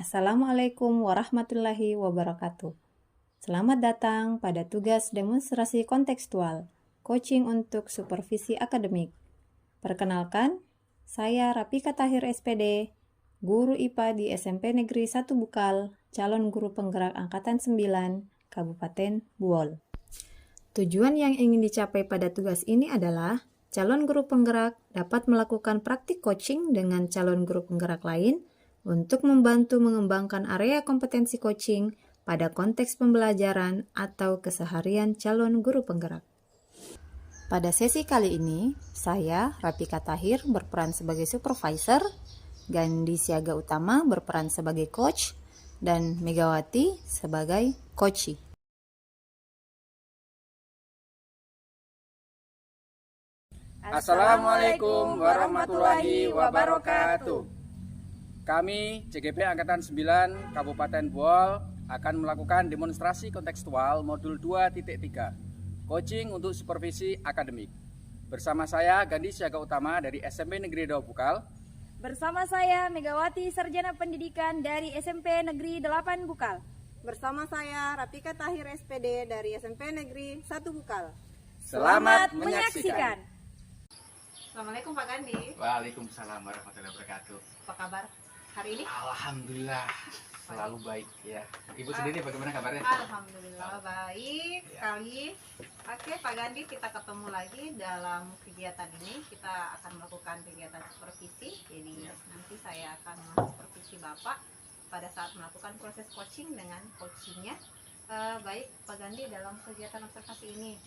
Assalamualaikum warahmatullahi wabarakatuh. Selamat datang pada tugas demonstrasi kontekstual, coaching untuk supervisi akademik. Perkenalkan, saya Rapika Tahir SPD, guru IPA di SMP Negeri 1 Bukal, calon guru penggerak Angkatan 9, Kabupaten Buol. Tujuan yang ingin dicapai pada tugas ini adalah calon guru penggerak dapat melakukan praktik coaching dengan calon guru penggerak lain untuk membantu mengembangkan area kompetensi coaching pada konteks pembelajaran atau keseharian calon guru penggerak. Pada sesi kali ini, saya, Rapika Tahir, berperan sebagai supervisor, Gandhi Siaga Utama berperan sebagai coach, dan Megawati sebagai coachee. Assalamualaikum warahmatullahi wabarakatuh. Kami CGP Angkatan 9 Kabupaten Buol akan melakukan demonstrasi kontekstual modul 2.3 coaching untuk supervisi akademik. Bersama saya Gandhi Siaga Utama dari SMP Negeri 2 Bukal. Bersama saya Megawati Sarjana Pendidikan dari SMP Negeri 8 Bukal. Bersama saya Rapika Tahir SPD dari SMP Negeri 1 Bukal. Selamat menyaksikan. Assalamualaikum Pak Gandhi. Waalaikumsalam warahmatullahi wabarakatuh. Apa kabar hari ini? Alhamdulillah selalu baik ya. Ibu sendiri bagaimana kabarnya? Alhamdulillah baik Ya. sekali. Oke Pak Gandhi, kita ketemu lagi dalam kegiatan ini. Kita akan melakukan kegiatan supervisi. Jadi nanti saya akan supervisi Bapak pada saat melakukan proses coaching dengan coachingnya. Baik Pak Gandhi, dalam kegiatan observasi ini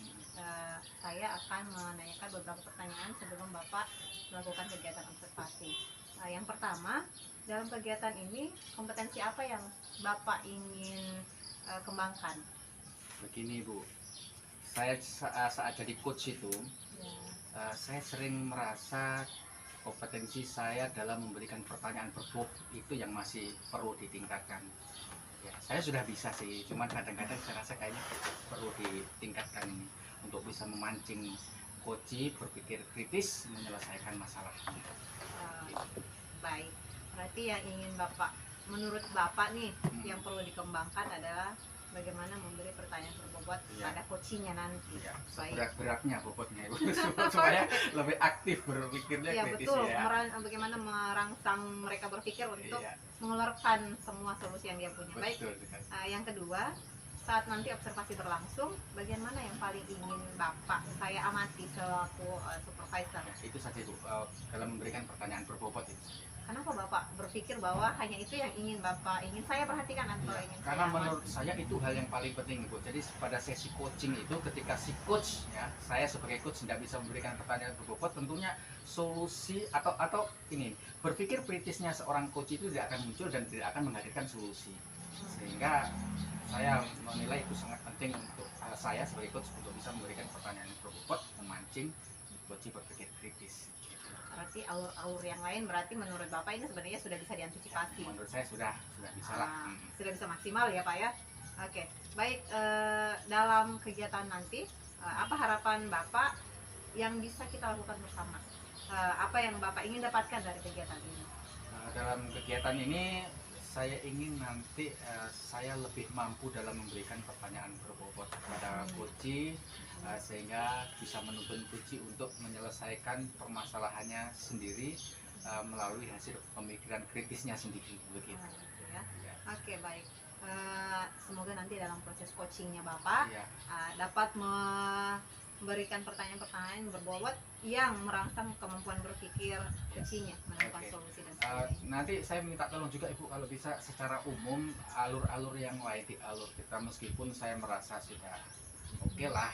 saya akan menanyakan beberapa pertanyaan sebelum Bapak melakukan kegiatan observasi. Yang pertama, dalam kegiatan ini kompetensi apa yang Bapak ingin kembangkan? Begini Bu, saya saat jadi coach itu saya sering merasa kompetensi saya dalam memberikan pertanyaan berbobot itu yang masih perlu ditingkatkan. Ya, saya sudah bisa sih, cuman kadang-kadang saya rasa kayaknya perlu ditingkatkan ini untuk bisa memancing coach berpikir kritis menyelesaikan masalah. Baik, berarti yang ingin Bapak, menurut Bapak nih, yang perlu dikembangkan adalah bagaimana memberi pertanyaan berbobot pada coachingnya nanti. Ya, Baik. berat-beratnya bobotnya Ibu, supaya lebih aktif berpikirnya Ya kritis betul, ya. bagaimana merangsang mereka berpikir untuk Iya. mengeluarkan semua solusi yang dia punya. Baik, Betul sekali. yang kedua, saat nanti observasi berlangsung, bagian mana yang paling ingin Bapak saya amati selaku supervisor? Ya, itu saja Bu, dalam memberikan pertanyaan berbobot itu. Kenapa Bapak berpikir bahwa hanya itu yang ingin saya perhatikan atau Ya, ingin karena saya menurut amati? saya itu hal yang paling penting Bu. Jadi pada sesi coaching itu ketika si coach ya, saya sebagai coach tidak bisa memberikan pertanyaan berbobot, tentunya solusi atau ini berpikir kritisnya seorang coach itu tidak akan muncul dan tidak akan menghadirkan solusi. Sehingga saya menilai itu sangat penting untuk saya sebagai coach untuk bisa memberikan pertanyaan berbobot, memancing coach berpikir kritis. Berarti alur-alur yang lain berarti menurut Bapak ini sebenarnya sudah bisa diantisipasi. Menurut saya sudah bisa lah. Sudah bisa maksimal ya Pak ya. Oke, baik, dalam kegiatan nanti apa harapan Bapak yang bisa kita lakukan bersama? Apa yang Bapak ingin dapatkan dari kegiatan ini? Dalam kegiatan ini saya ingin nanti saya lebih mampu dalam memberikan pertanyaan berbobot kepada coach sehingga bisa menuntun coach untuk menyelesaikan permasalahannya sendiri melalui hasil pemikiran kritisnya sendiri begitu. Gitu ya. Oke, baik. Semoga nanti dalam proses coachingnya Bapak Ya. dapat memberikan pertanyaan-pertanyaan berbobot yang merangsang kemampuan berpikir coachingnya, menemukan Oke. solusi dan sebagainya. Nanti saya minta tolong juga Ibu kalau bisa secara umum alur-alur yang lain dialur kita meskipun saya merasa sudah oke lah,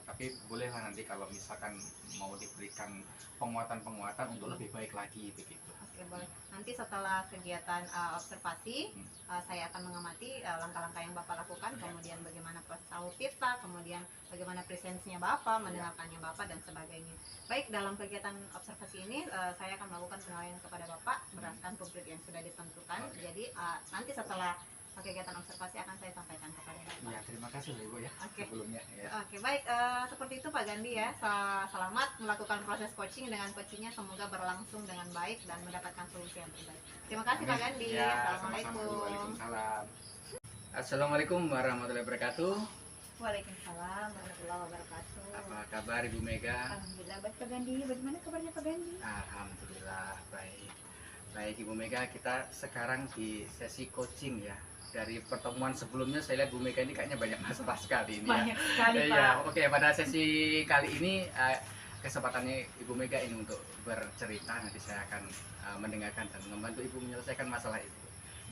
tapi bolehlah nanti kalau misalkan mau diberikan penguatan-penguatan untuk lebih baik lagi begitu. Oke, boleh. Nanti setelah kegiatan observasi, saya akan mengamati langkah-langkah yang Bapak lakukan, kemudian bagaimana proses alur kita, kemudian bagaimana presensinya Bapak, mendengarkannya Bapak, dan sebagainya. Baik, dalam kegiatan observasi ini, saya akan melakukan penilaian kepada Bapak berdasarkan rubrik yang sudah ditentukan. Jadi, nanti setelah kegiatan observasi akan saya sampaikan kepada Bapak. Ya, terima kasih loh Ibu ya Oke. sebelumnya ya. Oke, baik. Seperti itu Pak Gandhi ya. Selamat melakukan proses coaching dengan coachingnya semoga berlangsung dengan baik dan mendapatkan solusi yang terbaik. Terima kasih Pak Gandhi. Ya, Assalamualaikum. sama-sama. Waalaikumsalam. Assalamualaikum warahmatullahi wabarakatuh. Waalaikumsalam warahmatullahi wabarakatuh. Apa kabar Ibu Mega? Alhamdulillah baik Pak Gandhi. Bagaimana kabarnya Pak Gandhi? Alhamdulillah baik. Baik Ibu Mega, kita sekarang di sesi coaching ya. Dari pertemuan sebelumnya saya lihat Bu Mega ini kayaknya banyak masalah sekali ini Banyak ya. sekali Pak. Ya, oke, pada sesi kali ini kesempatannya Ibu Mega ini untuk bercerita. Nanti saya akan mendengarkan dan membantu Ibu menyelesaikan masalah itu.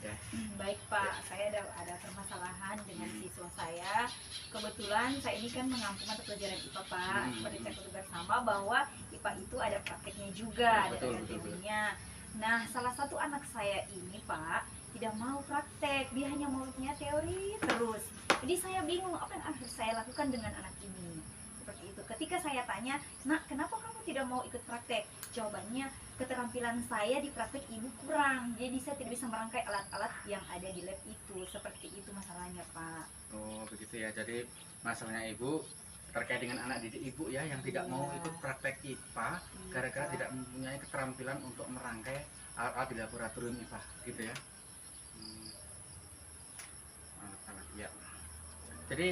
Ya. Baik Pak, saya ada permasalahan dengan siswa saya. Kebetulan saya ini kan mengampu mata pelajaran IPA Pak. Seperti kita ketahui bersama bahwa IPA itu ada prakteknya juga, ada Betul, teorinya. Nah, salah satu anak saya ini Pak tidak mau praktek, dia hanya maunya teori terus. Jadi saya bingung apa yang harus saya lakukan dengan anak ini. Seperti itu. Ketika saya tanya, "Nak, kenapa kamu tidak mau ikut praktek?" Jawabannya, keterampilan saya di praktek ibu kurang. Jadi saya tidak bisa merangkai alat-alat yang ada di lab itu. Seperti itu masalahnya Pak. Oh, begitu ya. Jadi masalahnya Ibu terkait dengan anak didik Ibu ya yang tidak mau ikut praktek IPA gara-gara tidak mempunyai keterampilan untuk merangkai alat-alat di laboratorium IPA, gitu ya. Alat-alat ya. Jadi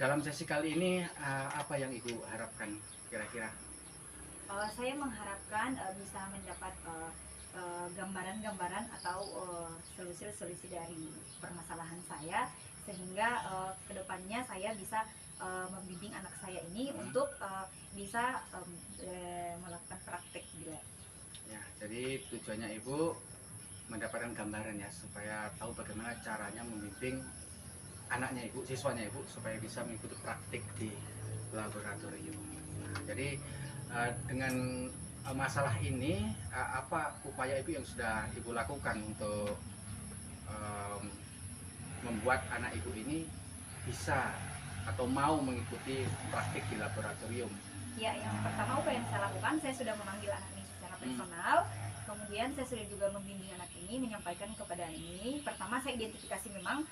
dalam sesi kali ini apa yang Ibu harapkan kira-kira? Saya mengharapkan bisa mendapat gambaran-gambaran atau solusi-solusi dari permasalahan saya sehingga kedepannya saya bisa membimbing anak saya ini untuk bisa melakukan praktek juga. Ya, jadi tujuannya Ibu mendapatkan gambaran ya supaya tahu bagaimana caranya membimbing anaknya Ibu, siswanya Ibu supaya bisa mengikuti praktik di laboratorium. Nah, jadi dengan masalah ini apa upaya Ibu yang sudah Ibu lakukan untuk membuat anak Ibu ini bisa atau mau mengikuti praktik di laboratorium? Ya, yang pertama upaya yang saya lakukan, saya sudah memanggil anak ini secara personal. Kemudian saya sudah juga membimbing anak ini, menyampaikan kepada ini. Pertama saya identifikasi memang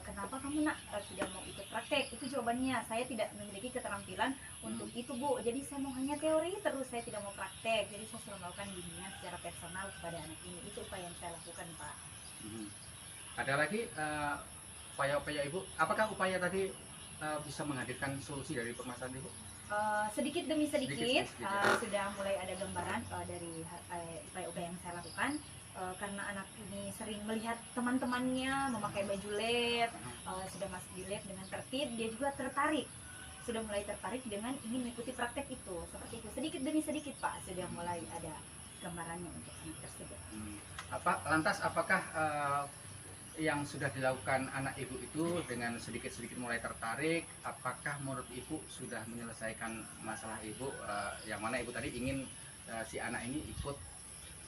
kenapa kamu nak tidak mau ikut praktek. Itu jawabannya, saya tidak memiliki keterampilan untuk itu Bu. Jadi saya mau hanya teori terus, saya tidak mau praktek. Jadi saya sudah melakukan bimbingan secara personal kepada anak ini. Itu upaya yang saya lakukan Pak. Ada lagi upaya-upaya Ibu? Apakah upaya tadi bisa menghadirkan solusi dari permasalahan Ibu? Sedikit demi sedikit, Sedikit. sudah mulai ada gambaran dari upaya-upaya yang saya lakukan. Karena anak ini sering melihat teman-temannya memakai baju lab, sudah masuk di lab dengan tertib, dia juga tertarik, sudah mulai tertarik dengan ingin mengikuti praktek itu. Seperti itu, sedikit demi sedikit Pak, sudah mulai ada gambarannya untuk anak tersebut. Lantas apakah yang sudah dilakukan anak Ibu itu dengan sedikit-sedikit mulai tertarik, apakah menurut Ibu sudah menyelesaikan masalah Ibu yang mana Ibu tadi ingin si anak ini ikut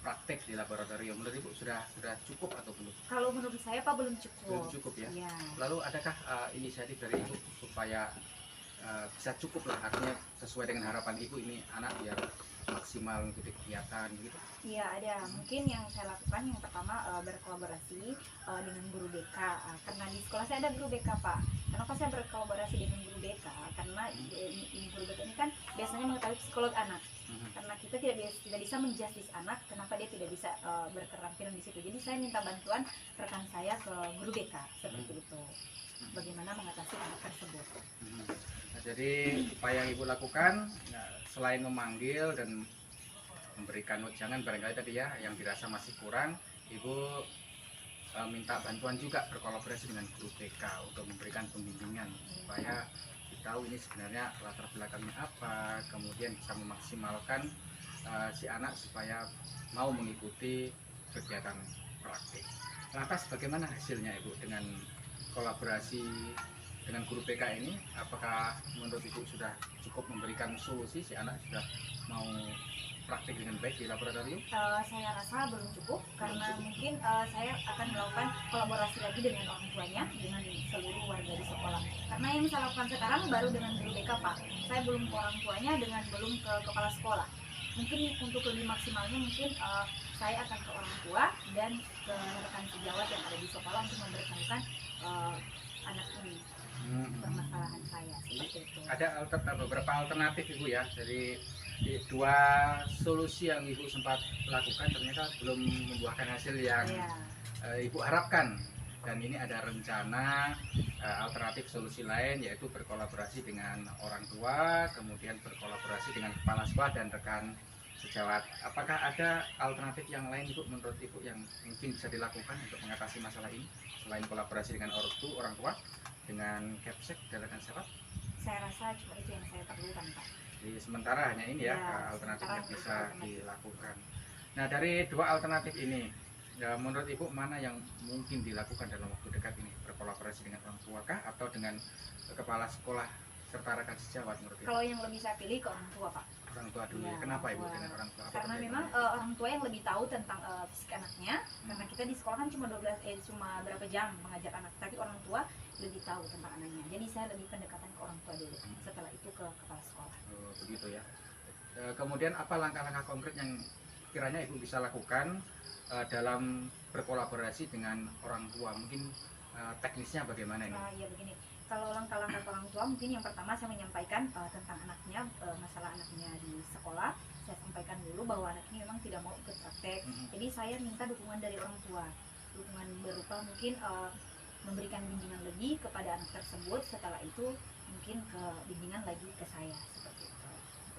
praktek di laboratorium? Menurut Ibu sudah cukup atau belum? Kalau menurut saya Pak belum cukup. Belum cukup ya. Ya. Lalu adakah inisiatif dari Ibu supaya bisa cukup lah, artinya sesuai dengan harapan Ibu ini anak biar maksimal mengikuti kegiatan gitu? Iya ada, mungkin yang saya lakukan yang pertama berkolaborasi dengan guru BK. Karena di sekolah saya ada guru BK Pak. Kenapa saya berkolaborasi dengan guru BK? Karena guru BK ini kan biasanya mengetahui psikolog anak. Karena kita tidak bisa menjustis anak, kenapa dia tidak bisa berketerampilan di situ. Jadi saya minta bantuan rekan saya ke guru BK seperti itu. Bagaimana mengatasi anak tersebut? Nah, jadi upaya yang Ibu lakukan selain memanggil dan memberikan wejangan barangkali tadi ya yang dirasa masih kurang, Ibu minta bantuan juga berkolaborasi dengan guru BK untuk memberikan pembimbingan supaya tahu ini sebenarnya latar belakangnya apa, kemudian bisa memaksimalkan si anak supaya mau mengikuti kegiatan praktik. Lantas bagaimana hasilnya Ibu dengan kolaborasi dengan guru BK ini? Apakah menurut Ibu sudah cukup memberikan solusi, si anak sudah mau praktik dengan baik di laboratorium? Saya rasa belum cukup karena mungkin saya akan melakukan kolaborasi lagi dengan orang tuanya, dengan seluruh warga di sekolah. Karena yang saya lakukan sekarang baru dengan guru BK Pak. Saya belum ke orang tuanya, belum ke kepala sekolah. mungkin untuk lebih maksimalnya mungkin saya akan ke orang tua dan ke rekan sejawat yang ada di sekolah untuk memberitahukan anak ini permasalahan saya seperti itu. Ada beberapa alternatif Ibu ya. Jadi dua solusi yang Ibu sempat lakukan ternyata belum membuahkan hasil yang Iya. Ibu harapkan. Dan ini ada rencana alternatif solusi lain, yaitu berkolaborasi dengan orang tua, kemudian berkolaborasi dengan kepala sekolah dan rekan sejawat. Apakah ada alternatif yang lain Ibu, menurut Ibu, yang mungkin bisa dilakukan untuk mengatasi masalah ini selain kolaborasi dengan orang tua, dengan Kepsek dan rekan sejawat? Saya rasa cuma itu yang saya perlukan, Pak. Jadi sementara hanya ini ya, Ya, alternatif sementara yang bisa alternatif. dilakukan. Nah, dari dua alternatif ini, ya, menurut Ibu mana yang mungkin dilakukan dalam waktu dekat ini? Berkolaborasi dengan orang tua kah atau dengan kepala sekolah serta rekan sejawat menurut Ibu? Kalau yang lebih saya pilih ke orang tua, Pak. Orang tua dulu. Ya, Kenapa Ibu orang tua. dengan orang tua? Apa Karena perbedaan? memang orang tua yang lebih tahu tentang fisik anaknya. Karena kita di sekolah kan cuma berapa jam mengajar anak, tapi orang tua lebih tahu tentang anaknya. Jadi saya lebih pendekatan ke orang tua dulu. Setelah itu ke kepala sekolah. Oh, begitu ya. Kemudian apa langkah-langkah konkret yang kiranya Ibu bisa lakukan dalam berkolaborasi dengan orang tua? Mungkin teknisnya bagaimana ini? Ya begini, kalau langkah-langkah ke orang tua mungkin yang pertama saya menyampaikan tentang anaknya, masalah anaknya di sekolah. Saya sampaikan dulu bahwa anak ini memang tidak mau ikut praktek. Jadi saya minta dukungan dari orang tua, dukungan berupa mungkin memberikan bimbingan lebih kepada anak tersebut. Setelah itu mungkin ke bimbingan lagi ke saya seperti itu.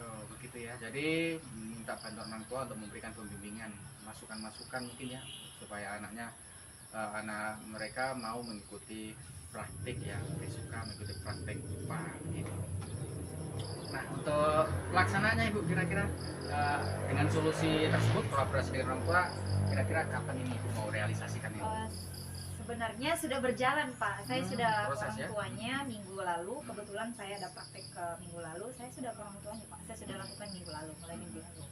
Oh, begitu ya. Jadi minta bantuan orang tua untuk memberikan pembimbingan, masukan-masukan mungkin ya, supaya anak mereka mau mengikuti praktik ya, lebih suka mengikuti praktik IPA gitu. Nah, untuk pelaksananya Ibu kira-kira dengan solusi tersebut, kolaborasi dengan orang tua, kira-kira kapan ini Ibu mau realisasikan ini? Sebenarnya sudah berjalan, Pak. Saya sudah ke proses, orang ya? tuanya minggu lalu. Kebetulan saya ada praktek ke minggu lalu. Saya sudah ke orang tuanya, Pak. Saya sudah lakukan minggu lalu, mulai minggu lalu.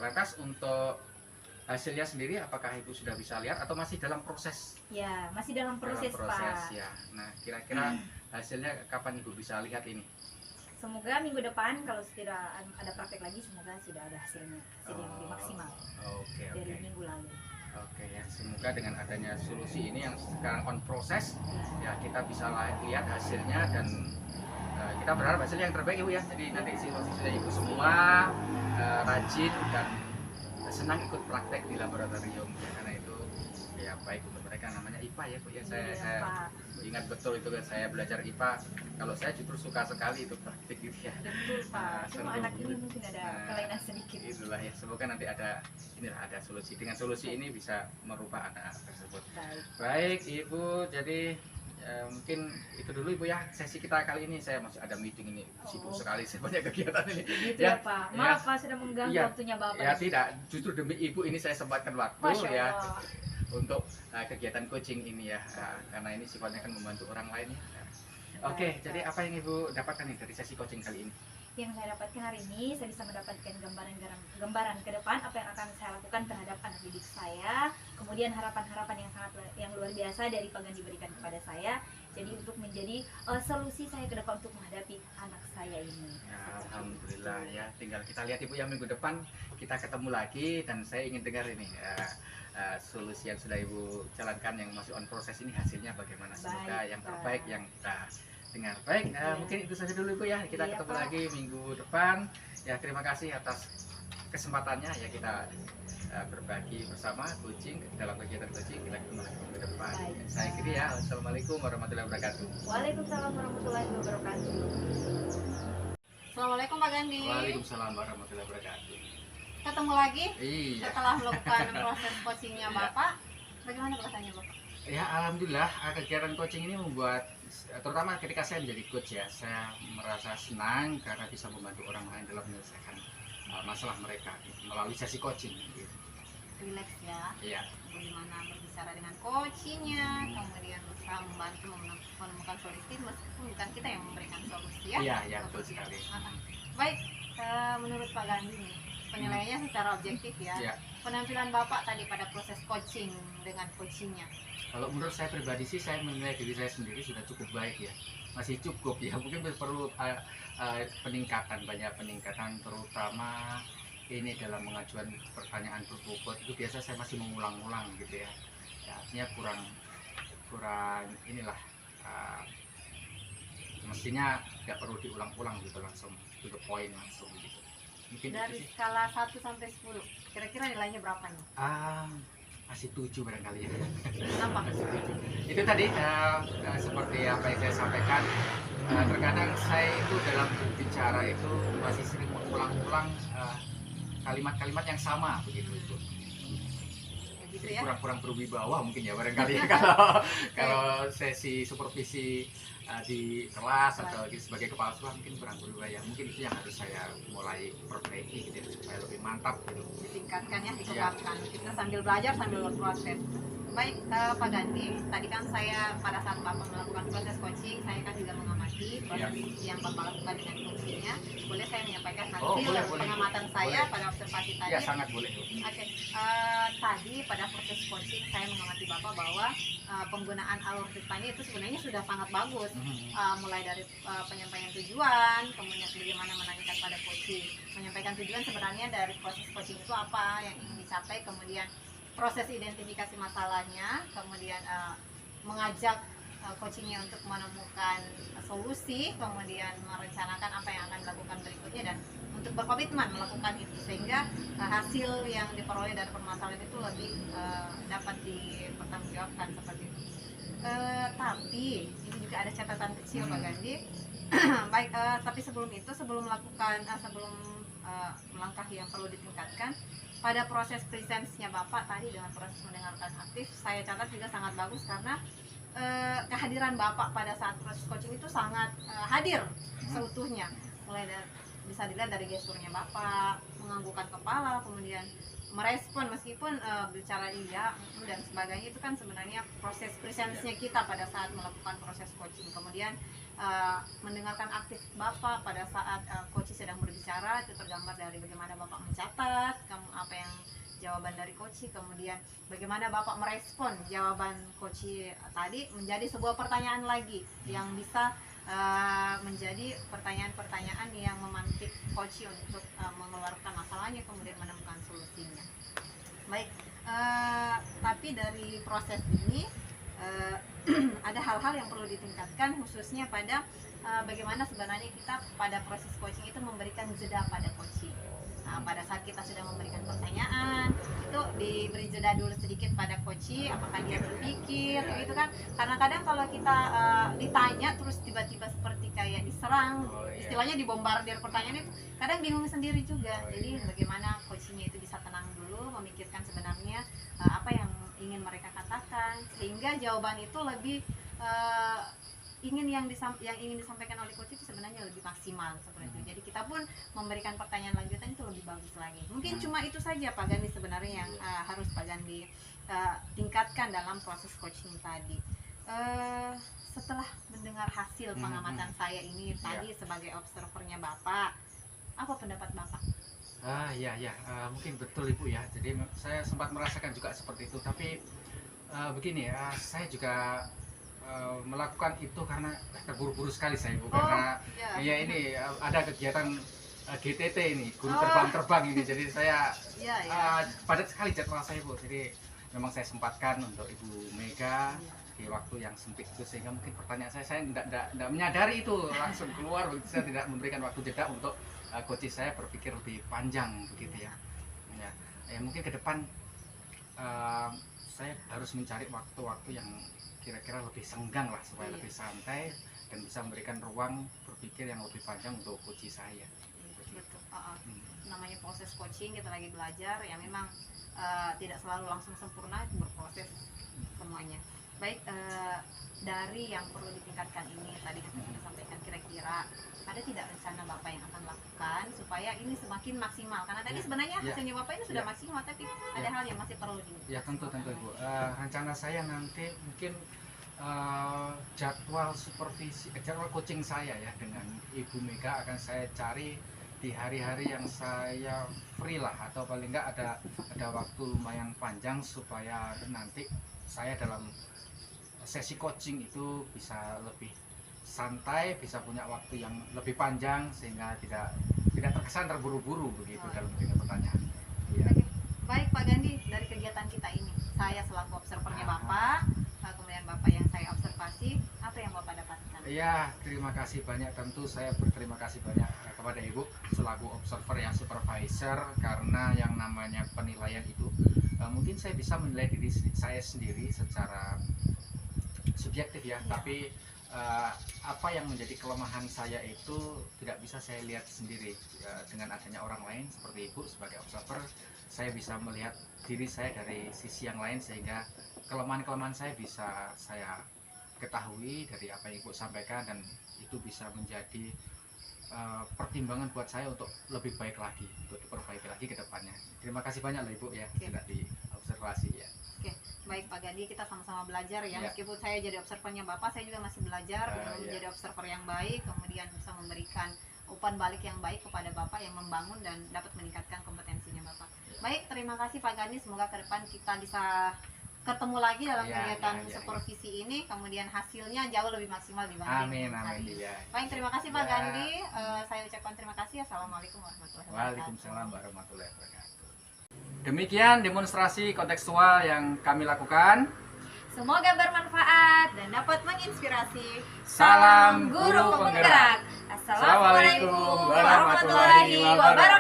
Lantas untuk hasilnya sendiri, apakah Ibu sudah bisa lihat atau masih dalam proses? Ya, masih dalam proses, Pak. Ya. Nah, kira-kira hasilnya kapan Ibu bisa lihat ini? Semoga minggu depan kalau tidak ada praktek lagi, semoga sudah ada hasil yang lebih maksimal Oke. dari minggu lalu. Oke ya, semoga dengan adanya solusi ini yang sekarang on proses, ya kita bisa lihat hasilnya dan kita berharap hasilnya yang terbaik Ibu ya. Jadi nanti siswa-siswa Ibu semua rajin dan senang ikut praktek di laboratorium ya, karena itu ya baik untuk mereka, namanya IPA ya Bu ya. Saya Pak. ingat betul itu kan, saya belajar IPA, kalau saya justru suka sekali itu praktik gitu ya. Betul, Pak. Cuma seru anak gitu. ini mungkin ada kelainan sedikit. Itulah ya, semoga nanti ada solusi. Dengan solusi ini bisa merubah anak-anak tersebut. Baik Ibu, jadi mungkin itu dulu Ibu ya sesi kita kali ini. Saya masih ada meeting ini, sibuk sekali, saya banyak kegiatan ini. Gitu ya, Pak. Maaf Pak sudah mengganggu Iya. waktunya Bapak. Ya tidak, justru demi Ibu ini saya sempatkan waktu Masya ya Allah. untuk kegiatan coaching ini ya, karena ini sifatnya kan membantu orang lain ya. Oke, jadi apa yang Ibu dapatkan nih dari sesi coaching kali ini? Yang saya dapatkan hari ini, saya bisa mendapatkan gambaran ke depan apa yang akan saya lakukan terhadap anak didik saya, kemudian harapan-harapan yang luar biasa dari Pak Gandhi berikan kepada saya. Jadi untuk menjadi solusi saya ke depan untuk menghadapi anak saya ini. Ya, alhamdulillah ya, tinggal kita lihat Ibu ya, minggu depan kita ketemu lagi dan saya ingin dengar ini solusi yang sudah Ibu jalankan yang masih on proses ini hasilnya bagaimana. Semoga Baik, yang Pak. terbaik yang kita dengar. Baik, mungkin itu saja dulu Ibu ya, kita Iya, ketemu Pak. lagi minggu depan ya. Terima kasih atas kesempatannya ya, kita berbagi bersama coaching dalam kegiatan coaching. Kita ketemu lagi minggu depan. Baik. Saya kiri ya, assalamualaikum warahmatullahi wabarakatuh. Waalaikumsalam warahmatullahi wabarakatuh. Assalamualaikum Pak Gandhi. Waalaikumsalam warahmatullahi wabarakatuh. Ketemu lagi Iya. setelah melakukan proses coachingnya Bapak. Bagaimana perasaannya Bapak? Ya alhamdulillah, kegiatan coaching ini membuat, terutama ketika saya menjadi coach ya, saya merasa senang karena bisa membantu orang lain dalam menyelesaikan masalah mereka melalui sesi coaching gitu. Relax ya. Iya. Bagaimana berbicara dengan coachingnya, kemudian berusaha membantu menemukan solusi meskipun bukan kita yang memberikan solusi ya. Iya, betul sekali. Baik, menurut Pak Gandhi nih, penilaiannya secara objektif ya. Ya. Penampilan Bapak tadi pada proses coaching dengan coachingnya. Kalau menurut saya pribadi sih, saya menilai diri saya sendiri sudah cukup baik ya, masih cukup ya. Mungkin perlu peningkatan, banyak peningkatan, terutama ini dalam mengajukan pertanyaan berbobot itu biasa saya masih mengulang-ulang gitu ya. Ya, artinya kurang inilah, mestinya tidak perlu diulang-ulang gitu, langsung to the point langsung gitu. Mungkin Dari itu sih. skala 1 sampai 10, kira-kira nilainya berapa nih? Masih 7 barangkali ya. Kenapa? Itu tadi seperti apa yang saya sampaikan, terkadang saya itu dalam berbicara itu masih sering mengulang-ulang kalimat-kalimat yang sama begitu itu. Gitu Jadi ya. kurang berwibawa mungkin ya barangkali ya, kalau sesi supervisi di kelas atau sebagai kepala sekolah mungkin kurang berwibawa. Mungkin itu yang harus saya mulai perbaiki gitu, supaya lebih mantap gitu. Ditingkatkan ya, dikembangkan. Kita sambil belajar sambil berproses. Baik, Pak Gandhi, tadi kan saya pada saat Bapak melakukan proses coaching, saya kan juga mengamati proses yang Bapak lakukan dengan coachingnya. Boleh saya menyampaikan hasil boleh. pengamatan saya Boleh. pada observasi tadi? Ya, sangat boleh. Oke, tadi pada proses coaching saya mengamati Bapak bahwa penggunaan alur ceritanya itu sebenarnya sudah sangat bagus. Mulai dari penyampaian tujuan, kemudian bagaimana menanyakan pada coaching, menyampaikan tujuan sebenarnya dari proses coaching itu apa yang ingin dicapai, kemudian proses identifikasi masalahnya, kemudian mengajak coachingnya untuk menemukan solusi, kemudian merencanakan apa yang akan dilakukan berikutnya dan untuk berkomitmen melakukan itu sehingga hasil yang diperoleh dari permasalahan itu lebih dapat dipertanggungjawabkan seperti itu. Tapi ini juga ada catatan kecil Pak Gandhi. Baik, tapi sebelum itu, sebelum melakukan langkah yang perlu ditingkatkan pada proses presence-nya Bapak tadi dengan proses mendengarkan aktif, saya catat juga sangat bagus karena kehadiran Bapak pada saat proses coaching itu sangat hadir seutuhnya. Mulai dari, bisa dilihat dari gesturnya Bapak, menganggukkan kepala, kemudian merespon meskipun bicara iya dan sebagainya, itu kan sebenarnya proses presence-nya kita pada saat melakukan proses coaching. Kemudian mendengarkan aktif Bapak pada saat coach sedang berbicara, itu tergambar dari bagaimana Bapak mencatat apa yang jawaban dari coach, kemudian bagaimana Bapak merespon jawaban coach tadi menjadi sebuah pertanyaan lagi yang bisa menjadi pertanyaan-pertanyaan yang memantik coach untuk mengeluarkan masalahnya kemudian menemukan solusinya. Baik, tapi dari proses ini ada hal-hal yang perlu ditingkatkan khususnya pada bagaimana sebenarnya kita pada proses coaching itu memberikan jeda pada coaching. Pada saat kita sudah memberikan pertanyaan itu diberi jeda dulu sedikit pada coaching, apakah dia berpikir gitu kan, karena kadang kalau kita ditanya terus tiba-tiba seperti kayak diserang, istilahnya dibombardir pertanyaan itu kadang bingung sendiri juga. Jadi bagaimana coachingnya itu bisa tenang dulu, memikirkan sebenarnya apa yang ingin mereka katakan sehingga jawaban itu lebih yang ingin disampaikan oleh coach itu sebenarnya lebih maksimal seperti itu. Jadi kita pun memberikan pertanyaan lanjutan itu lebih bagus lagi. Mungkin cuma itu saja Pak Gandhi sebenarnya yang harus Pak Gandhi tingkatkan dalam proses coaching tadi. Setelah mendengar hasil pengamatan saya ini tadi sebagai observernya Bapak, apa pendapat Bapak? Mungkin betul Ibu ya. Jadi saya sempat merasakan juga seperti itu. Tapi begini ya, saya juga melakukan itu karena terburu-buru sekali saya Ibu. Karena ini ada kegiatan GTT ini, guru terbang ini. Jadi saya padat sekali jadwal saya Bu. Jadi memang saya sempatkan untuk Ibu Mega di waktu yang sempit itu, sehingga mungkin pertanyaan saya tidak menyadari itu langsung keluar begitu. Saya tidak memberikan waktu jeda untuk coach saya berpikir lebih panjang begitu ya. Ya mungkin ke depan saya harus mencari waktu-waktu yang kira-kira lebih senggang lah supaya lebih santai dan bisa memberikan ruang berpikir yang lebih panjang untuk coach saya. Betul. Namanya proses coaching, kita lagi belajar ya, memang tidak selalu langsung sempurna, berproses semuanya. Baik, dari yang perlu ditingkatkan ini tadi kita sudah sampaikan, kira-kira ada tidak rencana Bapak yang akan lakukan supaya ini semakin maksimal? Karena tadi sebenarnya hasilnya Bapak ini sudah maksimal, tapi ada hal yang masih perlu ditingkatkan. Ya tentu Ibu. Rencana saya nanti mungkin jadwal supervisi, jadwal coaching saya ya dengan Ibu Mega akan saya cari di hari-hari yang saya free lah, atau paling nggak ada waktu lumayan panjang supaya nanti saya dalam sesi coaching itu bisa lebih santai, bisa punya waktu yang lebih panjang sehingga tidak terkesan terburu-buru begitu dalam memberikan pertanyaan. Ya. Baik Pak Gandhi, dari kegiatan kita ini saya selaku observernya Bapak, kemudian Bapak yang saya observasi, apa yang Bapak dapatkan? Ya, terima kasih banyak. Tentu saya berterima kasih banyak kepada Ibu selaku observer yang supervisor, karena yang namanya penilaian itu mungkin saya bisa menilai diri saya sendiri secara subjektif ya, tapi apa yang menjadi kelemahan saya itu tidak bisa saya lihat sendiri. Dengan adanya orang lain seperti Ibu sebagai observer, saya bisa melihat diri saya dari sisi yang lain, sehingga kelemahan-kelemahan saya bisa saya ketahui dari apa yang Ibu sampaikan, dan itu bisa menjadi pertimbangan buat saya untuk lebih baik lagi, untuk diperbaiki lagi ke depannya. Terima kasih banyak loh Ibu ya, sudah diobservasi ya. Oke, baik Pak Gandhi, kita sama-sama belajar ya. Ya. Meskipun saya jadi observernya Bapak, saya juga masih belajar untuk menjadi observer yang baik, kemudian bisa memberikan umpan balik yang baik kepada Bapak yang membangun dan dapat meningkatkan kompetensinya Bapak. Baik, terima kasih Pak Gandhi. Semoga ke depan kita bisa ketemu lagi dalam kegiatan supervisi ini, kemudian hasilnya jauh lebih maksimal dibanding hari ini. Baik, terima kasih Pak Gandhi. Saya ucapkan terima kasih. Assalamualaikum warahmatullahi wabarakatuh. Waalaikumsalam warahmatullahi wabarakatuh. Demikian demonstrasi kontekstual yang kami lakukan. Semoga bermanfaat dan dapat menginspirasi. Salam guru penggerak. Assalamualaikum warahmatullahi wabarakatuh.